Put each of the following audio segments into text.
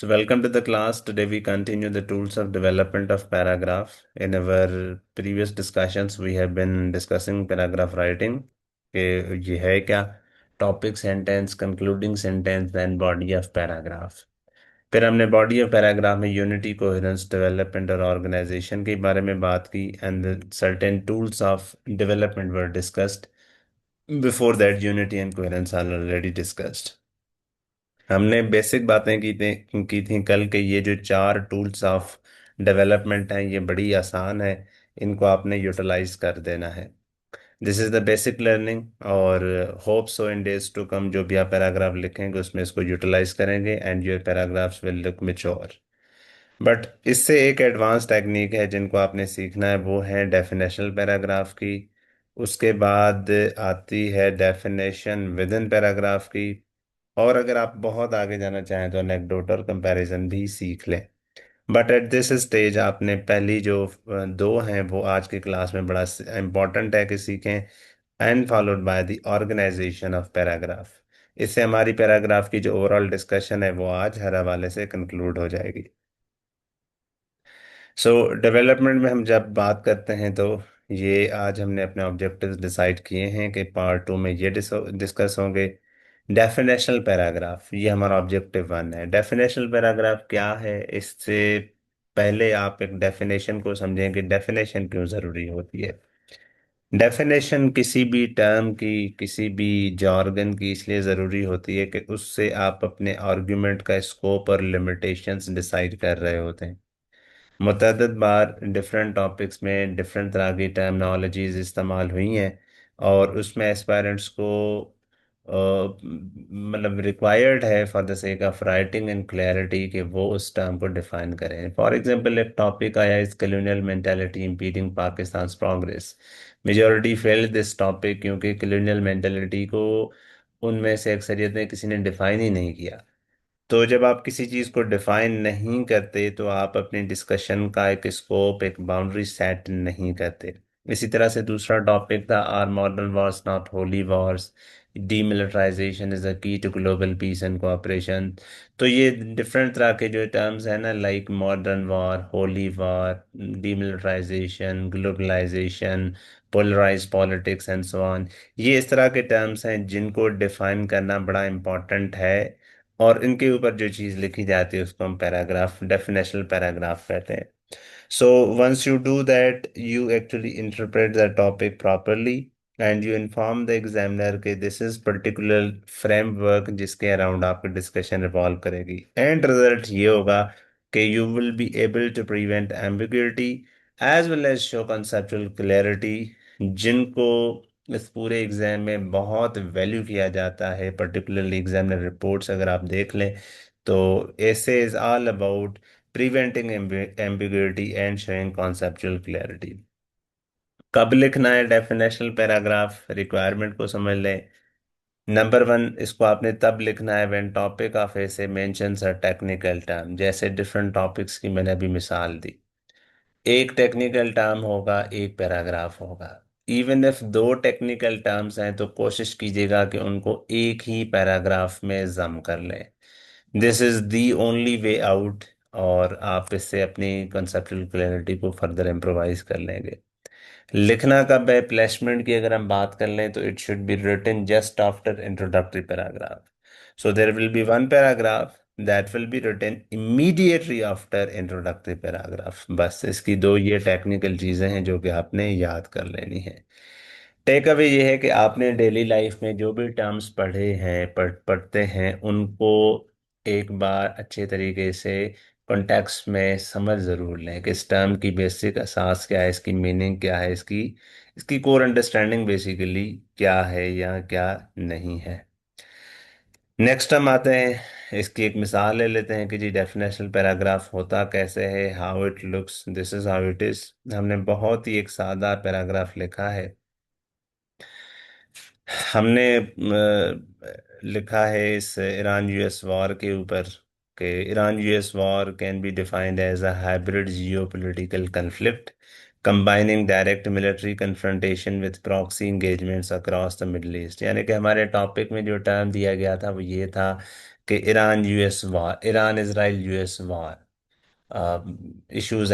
So, welcome to the class. Today, we continue the tools of development of paragraph. In our previous discussions, we have been discussing paragraph writing. कि ये है क्या topic sentence concluding sentence and body of paragraph. फिर हमने body of paragraph में unity coherence development और organisation के बारे में बात की and certain tools of development were discussed. Before that unity and coherence are already discussed. हमने बेसिक बातें की थी कल के ये जो चार टूल्स ऑफ डेवलपमेंट हैं ये बड़ी आसान है। इनको आपने यूटिलाइज कर देना है। This is the basic learning और hope so in days to come जो भी आप पैराग्राफ लिखेंगे उसमें इसको यूटिलाइज करेंगे and your paragraphs will look mature. But इससे एक एडवांस टेक्निक है जिनको आपने सीखना है वो है डेफिनेशनल पैराग्राफ की। उसके बाद आती है डेफिनेशन विद इन पैराग्राफ की। और अगर आप बहुत आगे जाना चाहें तो एनेक्डोट और कंपैरिजन भी सीख लें। बट एट दिस स्टेज आपने पहली जो दो हैं वो आज की क्लास में बड़ा इम्पोर्टेंट है कि सीखें and followed by the organisation of paragraph. इससे हमारी पैराग्राफ की जो ओवरऑल डिस्कशन है वो आज हर हवाले से कंक्लूड हो जाएगी। सो डेवलपमेंट में हम जब बात करते हैं तो ये आज हमने अपने ऑब्जेक्टिव्स डिसाइड किए हैं कि पार्ट टू में ये डिस्कस होंगे। डेफिनेशनल पैराग्राफ ये हमारा ऑब्जेक्टिव वन है। डेफिनेशनल पैराग्राफ क्या है इससे पहले आप एक डेफिनेशन को समझें कि डेफिनेशन क्यों ज़रूरी होती है। डेफिनेशन किसी भी टर्म की किसी भी जॉर्गन की इसलिए ज़रूरी होती है कि उससे आप अपने आर्गुमेंट का स्कोप और लिमिटेशंस डिसाइड कर रहे होते हैं। मुतअद्दिद बार डिफरेंट टॉपिक्स में डिफरेंट तरह की टर्मिनोलॉजीज इस्तेमाल हुई हैं और उसमें एस्पायरेंट्स को मतलब रिक्वायर्ड है for the sake of writing and clarity कि वो उस टर्म को डिफाइन करें। फॉर एग्जांपल एक टॉपिक आया इस colonial mentality impeding Pakistan progress. Majority failed this topic क्योंकि कॉलोनियल मेंटालिटी को उनमें से अक्सरियत ने किसी ने डिफाइन ही नहीं किया। तो जब आप किसी चीज़ को डिफाइन नहीं करते तो आप अपनी डिस्कशन का एक स्कोप एक बाउंड्री सेट नहीं करते। इसी तरह से दूसरा टॉपिक था are modern wars not holy wars, demilitarisation is the key to global peace and cooperation. तो ये डिफरेंट तरह के जो टर्म्स हैं ना like modern war, holy war, demilitarisation, globalisation, polarise politics and so on. ये इस तरह के टर्म्स हैं जिनको डिफाइन करना बड़ा इम्पोर्टेंट है और इनके ऊपर जो चीज़ लिखी जाती है उसको हम पैराग्राफ डेफिनेशनल पैराग्राफ कहते हैं। So once you do that you actually interpret the topic properly and you inform the examiner के दिस इज पर्टिकुलर फ्रेमवर्क जिसके अराउंड आपकी डिस्कशन रिवॉल्व करेगी। एंड रिजल्ट ये होगा कि you will be able to prevent ambiguity as well as show conceptual clarity जिनको इस पूरे एग्जाम में बहुत वैल्यू किया जाता है। पर्टिकुलरली एग्जामिनर रिपोर्ट्स अगर आप देख लें तो ऐसे is all about preventing ambiguity and showing conceptual clarity. कब लिखना है डेफिनेशनल पैराग्राफ रिक्वायरमेंट को समझ लें। नंबर वन इसको आपने तब लिखना है व्हेन टॉपिक ऑफ ऐसे मेंशंस अ टेक्निकल टर्म। जैसे डिफरेंट टॉपिक्स की मैंने अभी मिसाल दी, एक टेक्निकल टर्म होगा एक पैराग्राफ होगा। इवन इफ दो टेक्निकल टर्म्स हैं तो कोशिश कीजिएगा कि उनको एक ही पैराग्राफ में जम कर लें। This is the only way out और आप इससे अपनी कंसेप्चुअल क्लैरिटी को फर्दर इम्प्रोवाइज कर लेंगे। लिखना कब है, प्लेसमेंट की अगर हम बात कर लें तो it should be written just after introductory paragraph. So there will be one paragraph that will be written immediately after introductory paragraph. बस इसकी दो ये टेक्निकल चीज़ें हैं जो कि आपने याद कर लेनी है। टेक अवे ये है कि आपने डेली लाइफ में जो भी टर्म्स पढ़े हैं पढ़ते हैं उनको एक बार अच्छे तरीके से कॉन्टेक्स्ट में समझ ज़रूर लें कि इस टर्म की बेसिक असास क्या है, इसकी मीनिंग क्या है, इसकी इसकी कोर अंडरस्टैंडिंग बेसिकली क्या है या क्या नहीं है। नेक्स्ट हम आते हैं इसकी एक मिसाल ले लेते हैं कि जी डेफिनेशनल पैराग्राफ होता कैसे है, how it looks, this is how it is. हमने बहुत ही एक सादा पैराग्राफ लिखा है। हमने लिखा है इस ईरान यूएस वॉर के ऊपर कि Iran US war can be defined as a hybrid geopolitical conflict combining direct military confrontation with proxy engagements across the Middle East, यानी कि हमारे टॉपिक में जो टर्म दिया गया था वो ये था कि Iran US war, Iran Israel US war, issues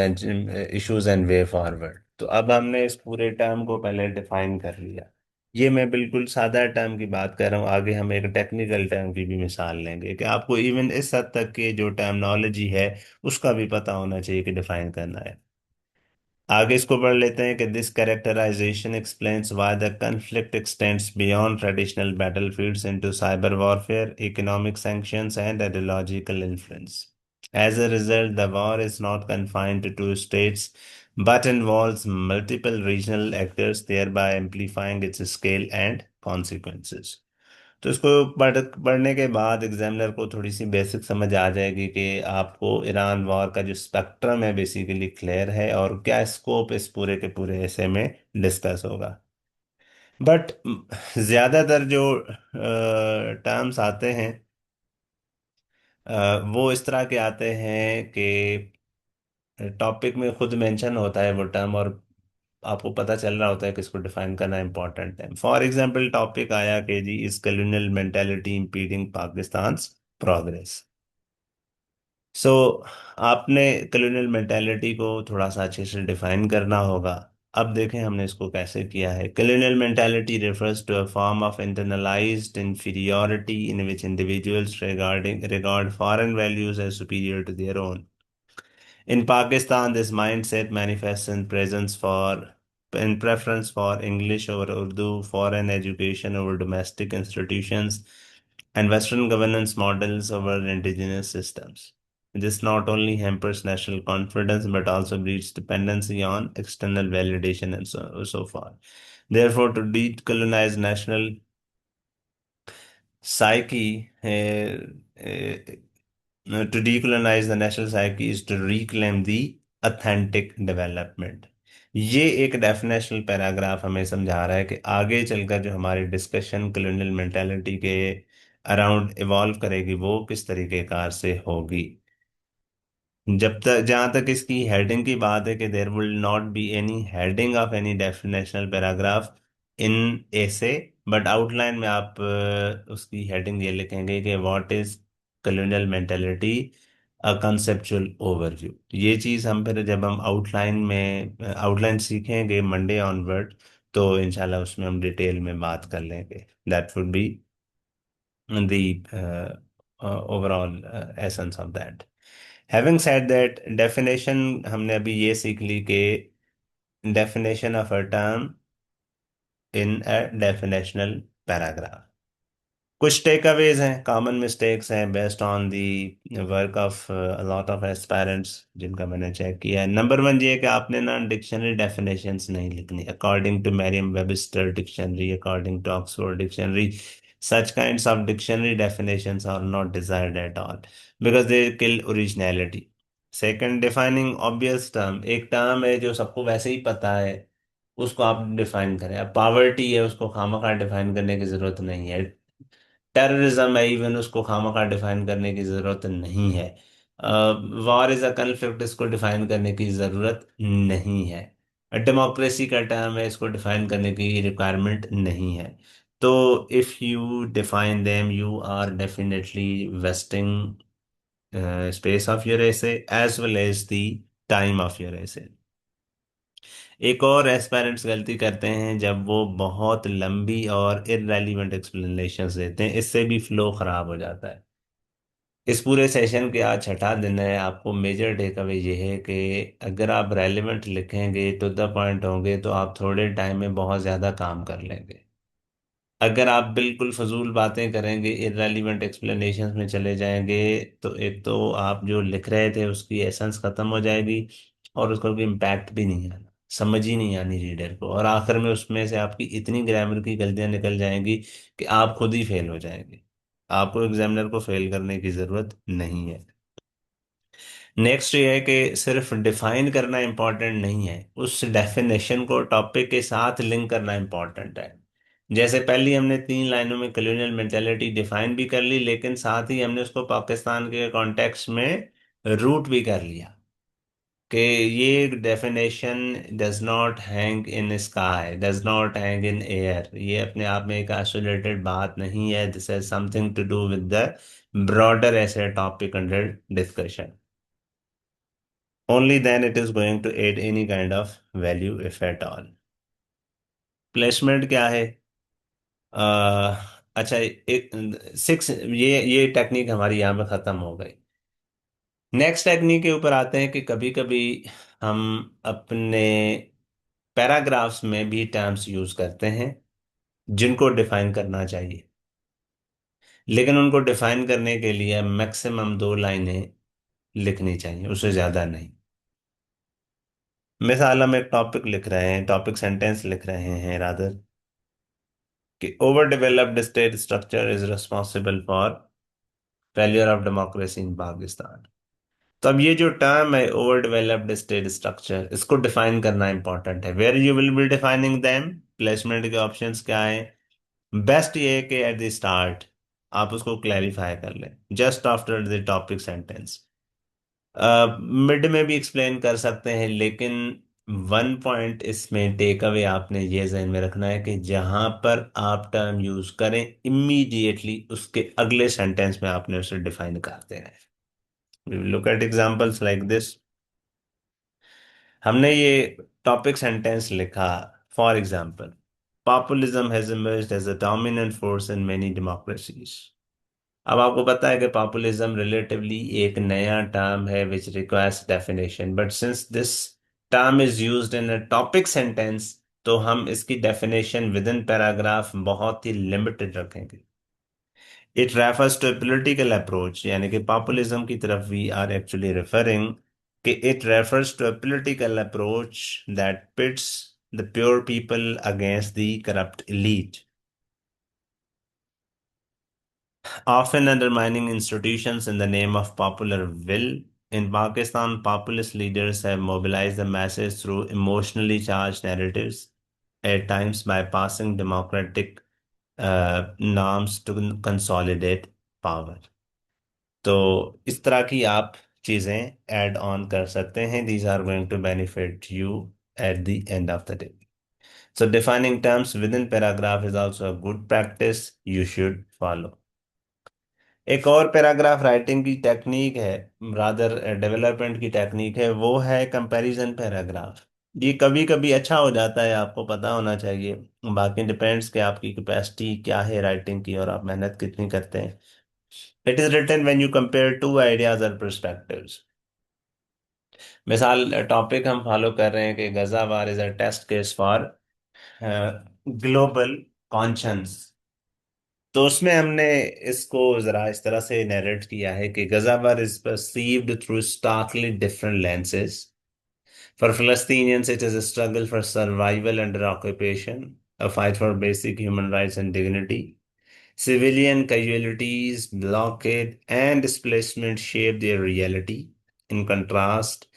and way forward. तो अब हमने इस पूरे टर्म को पहले डिफाइन कर लिया। ये मैं बिल्कुल सादा टर्म की बात कर रहा हूँ, आगे हम एक टेक्निकल टर्म की भी मिसाल लेंगे कि आपको इवन इस हद तक के जो टर्मिनोलॉजी है उसका भी पता होना चाहिए कि डिफाइन करना है। आगे इसको पढ़ लेते हैं कि this characterization explains why the conflict extends beyond traditional battlefields into cyber warfare, economic sanctions and ideological influence. As a result, the war is not confined to two states but involves multiple regional actors, thereby amplifying its scale and consequences. तो इसको पढ़ने के बाद examiner को थोड़ी सी basic समझ आ जाएगी कि आपको ईरान वॉर का जो स्पेक्ट्रम है बेसिकली क्लियर है और क्या स्कोप इस पूरे के पूरे ऐसे में डिस्कस होगा। बट ज्यादातर जो टर्म्स आते हैं वो इस तरह के आते हैं कि टॉपिक में खुद मेंशन होता है वो टर्म और आपको पता चल रहा होता है कि इसको डिफाइन करना इंपॉर्टेंट है। फॉर एग्जांपल टॉपिक आया कि जी is colonial mentality impeding Pakistan progress. So आपने कॉलोनियल मेंटेलिटी को थोड़ा सा अच्छे से डिफाइन करना होगा। अब देखें हमने इसको कैसे किया है। Colonial mentality refers to a form of internalized inferiority in which individuals regard foreign values as superior to their own. In Pakistan, this mindset manifests in preference for English over Urdu, foreign education over domestic institutions, and Western governance models over indigenous systems. This not only hampers national confidence but also breeds dependency on external validation and so forth. Therefore, to decolonize national psyche, to decolonize the national psyche is to reclaim the authentic development। ये एक definitional paragraph हमें समझा रहा है कि आगे चलकर जो हमारी डिस्कशन कॉलोनियल मेंटालिटी के अराउंड इवॉल्व करेगी वो किस तरीके कार से होगी। जब तक जहां तक इसकी हेडिंग की बात है कि there will not be any heading of any definitional paragraph in essay, but outline में आप उसकी हेडिंग ये लिखेंगे कि what is colonial mentality, a conceptual overview. ये चीज़ हम फिर जब हम आउटलाइन सीखेंगे मंडे ऑनवर्ड तो इंशाल्लाह उसमें हम डिटेल में बात कर लेंगे। That would be the overall essence of that. Having said that, definition हमने अभी ये सीख ली कि definition of a term in a definitional paragraph। कुछ टेक अवेज हैं, कॉमन मिस्टेक्स हैं based on the work of lot of aspirants जिनका मैंने चेक किया है। नंबर वन ये है कि आपने ना डिक्शनरी डेफिनेशंस नहीं लिखनी। According to Merriam Webster dictionary, according to Oxford dictionary, such kinds of dictionary definitions are not desired at all because they kill originality। Second, defining obvious term. एक term है जो सबको वैसे ही पता है उसको आप डिफाइन करें। अब पावर्टी है उसको खामखा डिफाइन करने की जरूरत नहीं है। टेररिज्म है इवन उसको खामखा डिफाइन करने की जरूरत नहीं है। वॉर इज अ कन्फ्लिक्ट इसको डिफाइन करने की जरूरत नहीं है। डेमोक्रेसी का टर्म है इसको डिफाइन करने की रिक्वायरमेंट नहीं है। तो if you define them you are definitely wasting space of your essay as well as the time of your essay. एक और एस्पायरेंट्स गलती करते हैं जब वो बहुत लंबी और इररेलीवेंट एक्सप्लेनेशंस देते हैं, इससे भी फ्लो खराब हो जाता है। इस पूरे सेशन के आज छठा दिन है। आपको मेजर टेक अवे ये है कि अगर आप रेलिवेंट लिखेंगे टू द पॉइंट होंगे तो आप थोड़े टाइम में बहुत ज़्यादा काम कर लेंगे। अगर आप बिल्कुल फजूल बातें करेंगे, इररेलीवेंट एक्सप्लेनेशंस में चले जाएंगे, तो एक तो आप जो लिख रहे थे उसकी एसेंस खत्म हो जाएगी और उसका कोई इम्पैक्ट भी नहीं आना, समझ ही नहीं आनी रीडर को, और आखिर में उसमें से आपकी इतनी ग्रामर की गलतियां निकल जाएंगी कि आप खुद ही फेल हो जाएंगे। आपको एग्जामिनर को फेल करने की जरूरत नहीं है। नेक्स्ट ये है कि सिर्फ डिफाइन करना इंपॉर्टेंट नहीं है, उस डेफिनेशन को टॉपिक के साथ लिंक करना इंपॉर्टेंट है। जैसे पहली हमने 3 लाइनों में कॉलोनियल मेंटेलिटी डिफाइन भी कर ली लेकिन साथ ही हमने उसको पाकिस्तान के कॉन्टेक्स्ट में रूट भी कर लिया। कि ये definition does not hang in sky, does not hang in air, ये अपने आप में एक आइसोलेटेड बात नहीं है, this has something to do with the broader essay topic under discussion, only then it is going to add any kind of value if at all. Placement क्या है? अच्छा, एक सिक्स, ये टेक्निक हमारी यहाँ पे खत्म हो गई। नेक्स्ट टेक्निक के ऊपर आते हैं कि कभी कभी हम अपने पैराग्राफ्स में भी टर्म्स यूज करते हैं जिनको डिफाइन करना चाहिए, लेकिन उनको डिफाइन करने के लिए मैक्सिमम 2 लाइनें लिखनी चाहिए, उससे ज्यादा नहीं। मिसाल, हम एक टॉपिक लिख रहे हैं, टॉपिक सेंटेंस लिख रहे हैं रादर, कि over developed state structure is responsible for failure of democracy in Pakistan. तो अब ये जो टर्म है ओवर डेवलप्ड स्टेट स्ट्रक्चर, इसको डिफाइन करना इंपॉर्टेंट है। Where you will be defining them, placement के ऑप्शंस क्या है? बेस्ट ये है कि एट द स्टार्ट आप उसको क्लैरिफाई कर लें, just after the topic sentence. Mid में भी एक्सप्लेन कर सकते हैं, लेकिन वन पॉइंट इसमें टेक अवे आपने ये जहन में रखना है कि जहां पर आप टर्म यूज करें, इमीडिएटली उसके अगले सेंटेंस में आपने उसे डिफाइन कर देना है। We will look at examples like this. हमने ये टॉपिक सेंटेंस लिखा, for example, populism has emerged as a dominant force in many democracies. अब आपको पता है कि पॉपुलिज्म रिलेटिवली एक नया टर्म है which requires definition, but since this term is used in a topic sentence, तो हम इसकी डेफिनेशन विद इन पैराग्राफ बहुत ही लिमिटेड रखेंगे। It refers to political approach, यानी कि पॉपुलिज्म की तरफ वी आर एक्चुअली रेफरिंग, कि it refers to a political approach that pits the pure people against the corrupt elite, often undermining institutions in the name of popular will. In Pakistan, populist leaders have mobilized the masses through emotionally charged narratives, at times bypassing democratic norms to consolidate power. तो इस तरह की आप चीजें add on कर सकते हैं। These are going to benefit you at the end of the day. So defining terms within paragraph is also a good practice you should follow. एक और पैराग्राफ राइटिंग की टेक्निक है, रादर डेवलपमेंट की technique है, वो है comparison paragraph. ये कभी कभी अच्छा हो जाता है, आपको पता होना चाहिए। बाकी डिपेंड्स कि आपकी कैपेसिटी क्या है राइटिंग की और आप मेहनत कितनी करते हैं। It is written when you compare two ideas और पर्सपेक्टिव्स। मिसाल, टॉपिक हम फॉलो कर रहे हैं कि Gaza war is a test case for global conscience. तो उसमें हमने इसको जरा इस तरह से नरेट किया है कि Gaza war is perceived through starkly different lenses. For Palestinians, it is a struggle for survival under occupation, a fight for basic human rights and dignity. Civilian casualties, blockade, and displacement shape their reality. In contrast,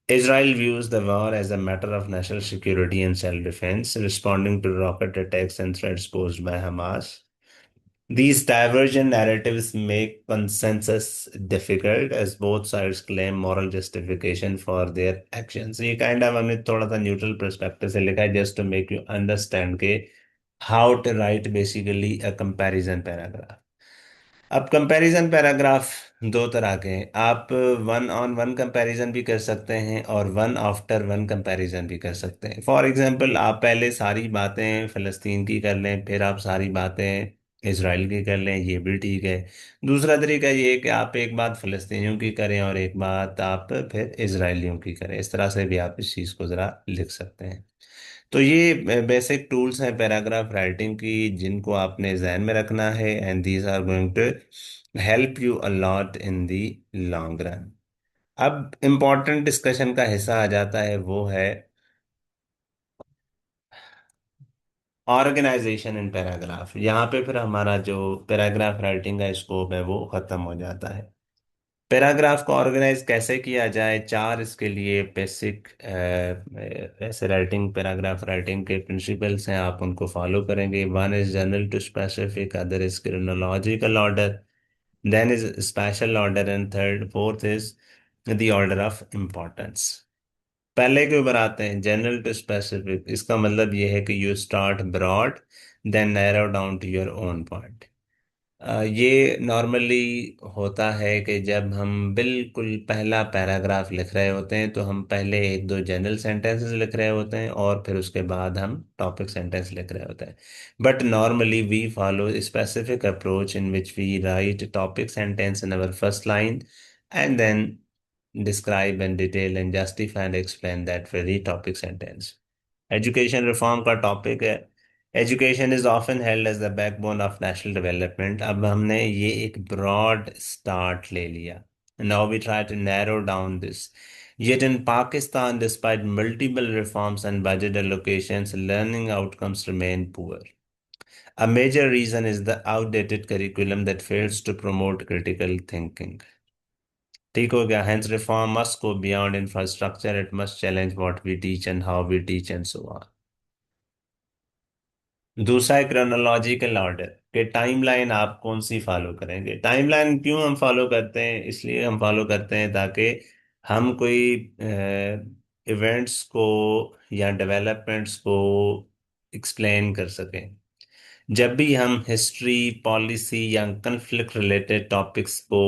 Israel views the war as a matter of national security and self-defense, responding to rocket attacks and threats posed by Hamas. These divergent narratives make consensus difficult as both sides claim moral justification for their actions. ये kind of हमने थोड़ा सा neutral perspective से लिखा है just to make you understand के how to write basically a comparison paragraph. अब comparison paragraph दो तरह के हैं। आप वन ऑन वन कंपैरिजन भी कर सकते हैं और वन आफ्टर वन कंपैरिजन भी कर सकते हैं। फॉर एग्जांपल, आप पहले सारी बातें फ़लस्तीन की कर लें, फिर आप सारी बातें इसराइल की कर लें, ये भी ठीक है। दूसरा तरीका ये है कि आप एक बात फ़लस्तीनियों की करें और एक बात आप फिर इसराइलियों की करें। इस तरह से भी आप इस चीज़ को ज़रा लिख सकते हैं। तो ये बेसिक टूल्स हैं पैराग्राफ राइटिंग की, जिनको आपने जहन में रखना है, and these are going to help you a lot in the long run. अब इम्पोर्टेंट डिस्कशन का हिस्सा आ जाता है, वो है ऑर्गेनाइजेशन इन पैराग्राफ। यहाँ पे फिर हमारा जो पैराग्राफ राइटिंग का स्कोप है वो खत्म हो जाता है। पैराग्राफ को ऑर्गेनाइज कैसे किया जाए, चार इसके लिए बेसिक ऐसे राइटिंग पैराग्राफ राइटिंग के प्रिंसिपल्स हैं, आप उनको फॉलो करेंगे। One is general to specific, other is chronological order, then is spatial order, and third fourth is the order of importance. पहले के ऊपर आते हैं, जनरल टू स्पेसिफिक। इसका मतलब ये है कि you start broad, then narrow down to your own point. ये नॉर्मली होता है कि जब हम बिल्कुल पहला पैराग्राफ लिख रहे होते हैं तो हम पहले एक दो जनरल सेंटेंसेस लिख रहे होते हैं और फिर उसके बाद हम टॉपिक सेंटेंस लिख रहे होते हैं। But normally we follow specific approach in which we write topic sentence in our first line and then describe and detail and justify and explain that very topic sentence. Education reform का topic है। Education is often held as the backbone of national development. अब हमने ये एक broad start ले लिया। Now we try to narrow down this. Yet in Pakistan, despite multiple reforms and budget allocations, learning outcomes remain poor. A major reason is the outdated curriculum that fails to promote critical thinking. ठीक हो गया? Hence, reform must go beyond infrastructure. It must challenge what we teach and how we teach and so on. दूसरा है chronological order के timeline आप कौन सी follow करेंगे। Timeline क्यों हम फॉलो करते हैं? इसलिए हम फॉलो करते हैं ताकि हम कोई इवेंट्स को या डेवलपमेंट्स को एक्सप्लेन कर सकें। जब भी हम हिस्ट्री, पॉलिसी या कन्फ्लिक्ट रिलेटेड टॉपिक्स को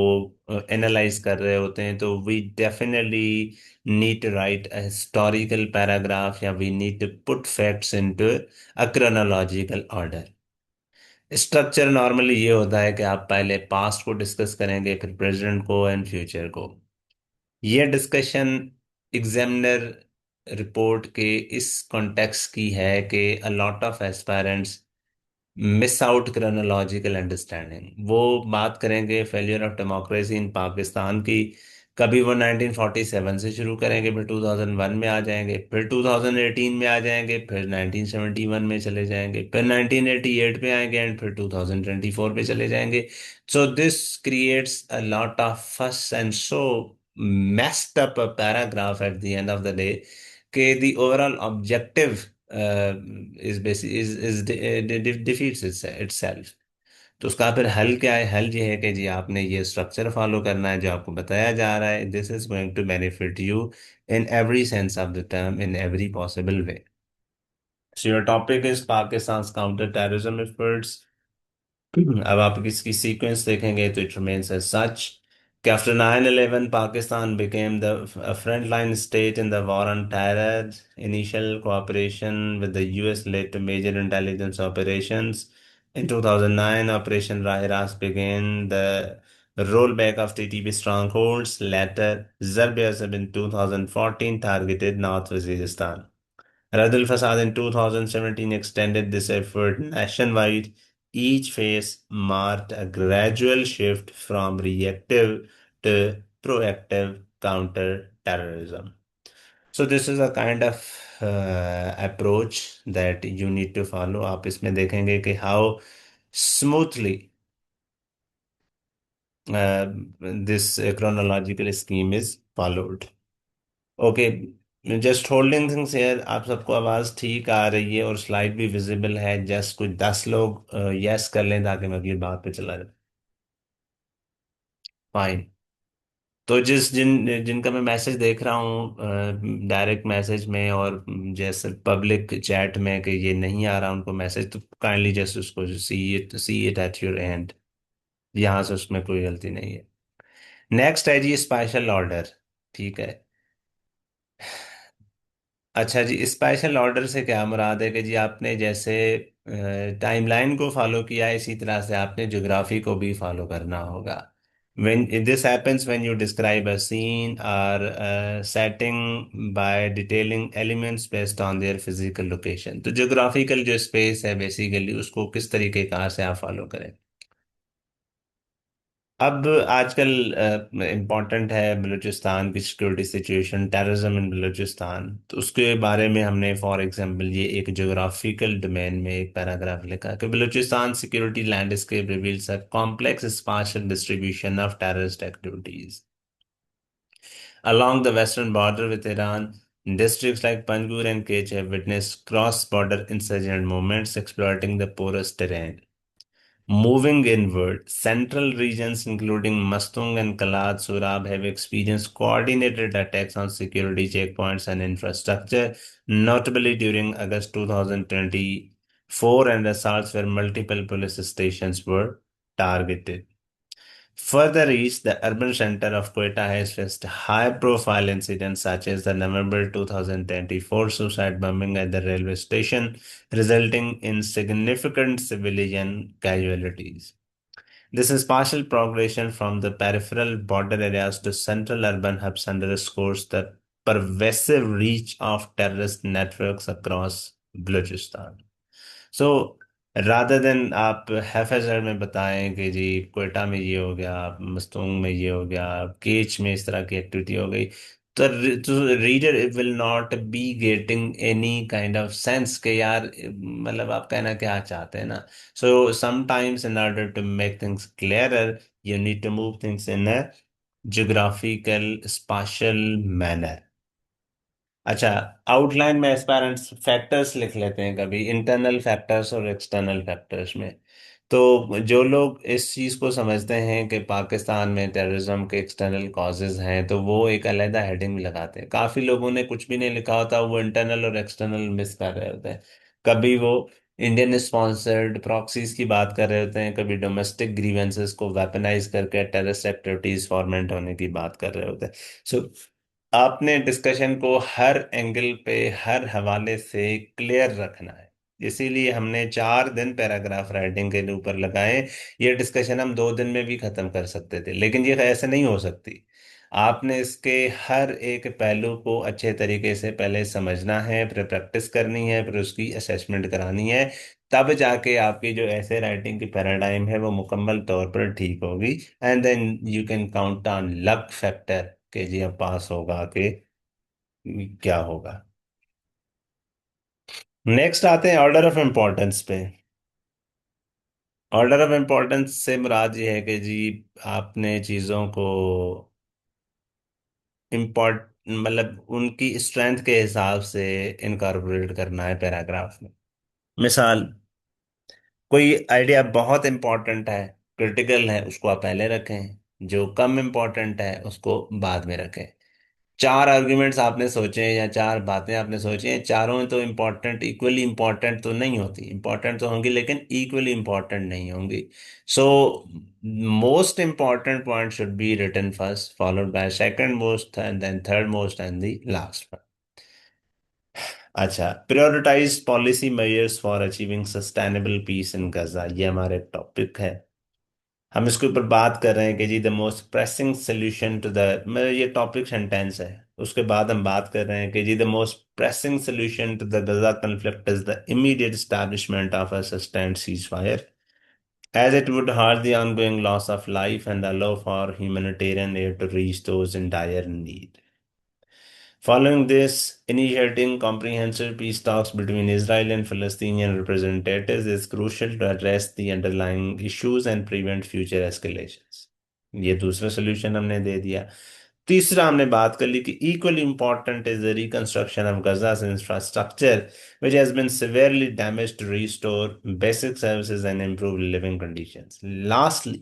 एनालाइज कर रहे होते हैं तो we definitely need to write a historical paragraph या we need to put facts into a chronological order. Structure normally ये होता है कि आप पहले पास्ट को डिस्कस करेंगे, फिर प्रेजेंट को एंड फ्यूचर को। ये डिस्कशन एग्जामिनर रिपोर्ट के इस कॉन्टेक्स्ट की है कि अ lot of aspirants miss out chronological understanding. वो बात करेंगे failure of democracy in Pakistan की। कभी वो 1947 से शुरू करेंगे, फिर 2001 में आ जाएंगे, फिर 2018 में आ जाएंगे, फिर 1971 में चले जाएंगे, फिर 1988 पे आएंगे एंड फिर 2024 पे चले जाएंगे। So this creates a lot of fuss and so messed up a paragraph at the end of the day कि the overall objective is basic is defeats itself। तो उसका फिर हल क्या है? हल ये है कि जी आपने ये स्ट्रक्चर फॉलो करना है जो आपको बताया जा रहा है। This is going to benefit you in every sense of the term, in every possible way. So your topic is Pakistan counter terrorism efforts. अब आप इसकी सीक्वेंस देखेंगे तो इट रिमेन्स एज सच कि after 9/11 Pakistan became the a frontline state in the war on terror. Initial cooperation with the US led to major intelligence operations. In 2009 Operation Rahiras began the rollback of TTP strongholds. Later Zarb-e-Azab in 2014 targeted North Waziristan. Radul Fasad in 2017 extended this effort nationwide. Each phase marked a gradual shift from reactive to proactive counter-terrorism. So this is a kind of approach that you need to follow. आप इसमें देखेंगे कि how smoothly this chronological scheme is followed. Okay, just holding things here. आप सबको आवाज़ ठीक आ रही है और स्लाइड भी विजिबल है? जस्ट कुछ 10 लोग यस कर लें ताकि मैं अगली बात पे चला जाए। फाइन। तो जिनका मैं मैसेज देख रहा हूँ डायरेक्ट मैसेज में और जैसे पब्लिक चैट में कि ये नहीं आ रहा उनको मैसेज, तो काइंडली जस्ट उसको see it at your and. यहाँ से उसमें कोई गलती नहीं है। नेक्स्ट है जी स्पेशल ऑर्डर। ठीक है। अच्छा जी, स्पेशल ऑर्डर से क्या मुराद है कि जी आपने जैसे टाइमलाइन को फॉलो किया है इसी तरह से आपने ज्योग्राफी को भी फॉलो करना होगा। when this happens when you describe a scene or a setting by detailing elements based on their physical location। तो ज्योग्राफिकल जो स्पेस है बेसिकली उसको किस तरीके कहाँ से आप फॉलो करें। अब आजकल इम्पोर्टेंट है बलूचिस्तान की security situation, terrorism in Balochistan. तो उसके बारे में हमने फॉर एग्जांपल ये एक ज्योग्राफिकल डोमेन में एक पैराग्राफ लिखा कि Balochistan security landscape reveals a complex spatial distribution of terrorist activities along the western border with Iran. Districts like Panjgur and Kech have witnessed cross-border insurgent movements exploiting the porous terrain. Moving inward, central regions including Mastung and Kalat Surab have experienced coordinated attacks on security checkpoints and infrastructure, notably during August 2024 and assaults where multiple police stations were targeted. Further east, the urban center of Quetta has faced high-profile incidents such as the November 2024 suicide bombing at the railway station, resulting in significant civilian casualties. This is partial progression from the peripheral border areas to central urban hubs underscores the pervasive reach of terrorist networks across Balochistan. So rather than आप हैफेजर में बताएं कि जी क्वेटा में ये हो गया, मस्तूंग में ये हो गया, केच में इस तरह की एक्टिविटी हो गई, तो reader will not be getting any kind of sense के यार मतलब आप कहना क्या चाहते हैं ना. So sometimes in order to make things clearer you need to move things in a geographical spatial manner. अच्छा, आउटलाइन में एस्पायरेंट्स फैक्टर्स लिख लेते हैं कभी इंटरनल फैक्टर्स और एक्सटर्नल फैक्टर्स में. तो जो लोग इस चीज़ को समझते हैं कि पाकिस्तान में टेररिज्म के एक्सटर्नल कॉजेज हैं तो वो एक अलहदा हेडिंग लगाते हैं. काफ़ी लोगों ने कुछ भी नहीं लिखा होता, वो इंटरनल और एक्सटर्नल मिस कर रहे होते हैं. कभी वो इंडियन स्पॉन्सर्ड प्रॉक्सीज की बात कर रहे होते हैं, कभी डोमेस्टिक ग्रीवेंसेस को वेपनाइज करके टेररिस्ट एक्टिविटीज फॉर्मेंट होने की बात कर रहे होते हैं. सो आपने डिस्कशन को हर एंगल पे हर हवाले से क्लियर रखना है. इसीलिए हमने 4 दिन पैराग्राफ राइटिंग के ऊपर लगाए. ये डिस्कशन हम 2 दिन में भी खत्म कर सकते थे, लेकिन ये ऐसे नहीं हो सकती. आपने इसके हर एक पहलू को अच्छे तरीके से पहले समझना है, फिर प्रैक्टिस करनी है, फिर उसकी असेसमेंट करानी है. तब जाके आपकी जो ऐसे राइटिंग की पैराडाइम है वो मुकम्मल तौर पर ठीक होगी. And then you can count on luck factor के जी अब पास होगा कि क्या होगा. नेक्स्ट आते हैं ऑर्डर ऑफ इम्पोर्टेंस पे. ऑर्डर ऑफ इम्पोर्टेंस से मुराद ये है कि जी आपने चीज़ों को इम्पोर्ट मतलब उनकी स्ट्रेंथ के हिसाब से इनकॉर्पोरेट करना है पैराग्राफ में. मिसाल, कोई आइडिया बहुत इंपॉर्टेंट है, क्रिटिकल है, उसको आप पहले रखें. जो कम इंपॉर्टेंट है उसको बाद में रखें. 4 आर्ग्यूमेंट्स आपने सोचे हैं या 4 बातें आपने सोची हैं, चारों तो इम्पोर्टेंट इक्वली इम्पोर्टेंट तो नहीं होती. इम्पोर्टेंट तो होंगी लेकिन इक्वली इम्पोर्टेंट नहीं होंगी. So most important point should be written first, followed by second most and then third most and the last. अच्छा, prioritise policy measures for achieving sustainable peace in Gaza, ये हमारे topic है. हम इसके ऊपर बात कर रहे हैं कि जी the most pressing solution to the, मतलब ये टॉपिक सेंटेंस है. उसके बाद हम बात कर रहे हैं कि जी the most pressing solution to the Gaza conflict is the immediate establishment of a sustained ceasefire, as it would halt the ongoing loss of life and allow for humanitarian aid to reach those in dire need. Following this, initiating comprehensive peace talks between Israel and Palestinian representatives is crucial to address the underlying issues and prevent future escalations. ये दूसरा solution हमने दे दिया. तीसरा हमने बात कर ली कि equally important is the reconstruction of Gaza's infrastructure, which has been severely damaged to restore basic services and improve living conditions. Lastly,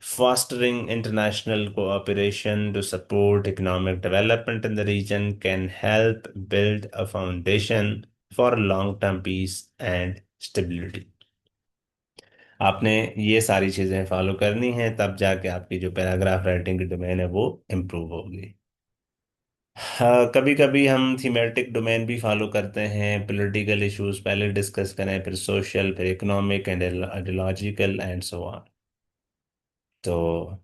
fostering international cooperation to support economic development in the region can help build a foundation for long-term peace and stability. आपने ये सारी चीज़ें follow करनी हैं, तब जाके आपकी जो पैराग्राफ राइटिंग की डोमेन है वो इम्प्रूव होगी. हाँ, कभी कभी हम थीमेटिक डोमेन भी फॉलो करते हैं. पॉलिटिकल इश्यूज पहले डिस्कस करें, फिर सोशल, फिर economic and ideological and so on. तो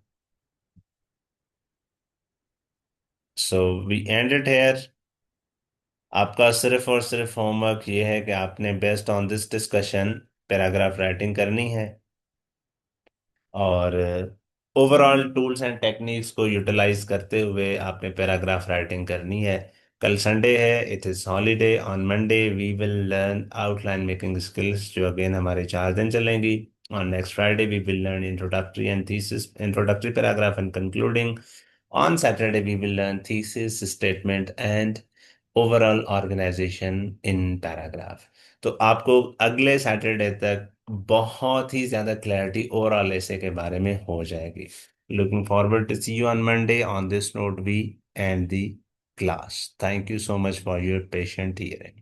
so we end it here. आपका सिर्फ और सिर्फ होमवर्क ये है कि आपने based on this discussion paragraph writing करनी है और ओवरऑल टूल्स एंड टेक्निक्स को यूटिलाइज करते हुए आपने पैराग्राफ राइटिंग करनी है. कल संडे है, it is holiday. On Monday we will learn outline making skills जो अगेन हमारे 4 दिन चलेंगी. On next Friday we will learn introductory and thesis, introductory paragraph and concluding. On Saturday, we will learn thesis, statement, and overall organization in paragraph. तो आपको अगले Saturday तक बहुत ही ज्यादा क्लैरिटी ओवरऑल ऐसे के बारे में हो जाएगी। Looking forward to see you on Monday. On this note we end the class. Thank you so much for your patient hearing.